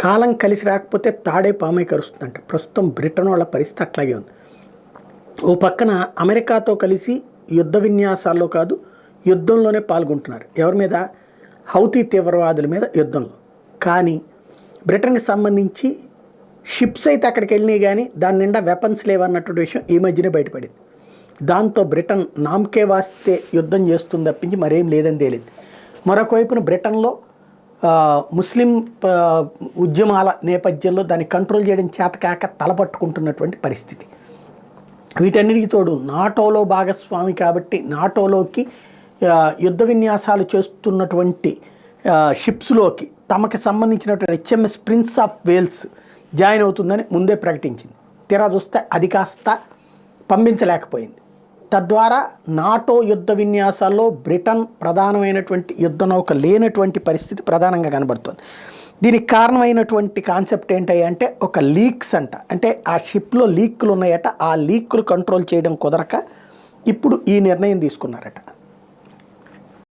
కాలం కలిసి రాకపోతే తాడే పామై కరుస్తుందంట. ప్రస్తుతం బ్రిటన్ వాళ్ళ పరిస్థితి అట్లాగే ఉంది. ఓ పక్కన అమెరికాతో కలిసి యుద్ధ విన్యాసాల్లో కాదు, యుద్ధంలోనే పాల్గొంటున్నారు. ఎవరి మీద? హౌతీ తీవ్రవాదుల మీద యుద్ధంలో. కానీ బ్రిటన్కి సంబంధించి షిప్స్ అయితే అక్కడికి వెళ్ళినాయి, కానీ దాని నిండా వెపన్స్ లేవన్నటువంటి విషయం ఈ మధ్యనే బయటపడింది. దాంతో బ్రిటన్ నామకే వాస్తే యుద్ధం చేస్తుంది తప్పించి మరేం లేదని తేలింది. మరొక వైపున బ్రిటన్లో ముస్లిం ఉద్యమాల నేపథ్యంలో దాన్ని కంట్రోల్ చేయడం చేతకాక తలపట్టుకుంటున్నటువంటి పరిస్థితి. వీటన్నిటికీ తోడు నాటోలో భాగస్వామి కాబట్టి నాటోలోకి యుద్ధ విన్యాసాలు చేస్తున్నటువంటి షిప్స్లోకి తమకు సంబంధించినటువంటి HMS Prince of Wales join అవుతుందని ముందే ప్రకటించింది. తీరా చూస్తే అది కాస్త పంపించలేకపోయింది. తద్వారా నాటో యుద్ధ విన్యాసాల్లో బ్రిటన్ ప్రధానమైనటువంటి యుద్ధ నౌక లేనటువంటి పరిస్థితి ప్రధానంగా కనబడుతుంది. దీనికి కారణమైనటువంటి కాన్సెప్ట్ ఏంటంటే ఒక లీక్స్ అంట. అంటే ఆ షిప్లో లీక్లు ఉన్నాయట, ఆ లీక్లు కంట్రోల్ చేయడం కుదరక ఇప్పుడు ఈ నిర్ణయం తీసుకున్నారట.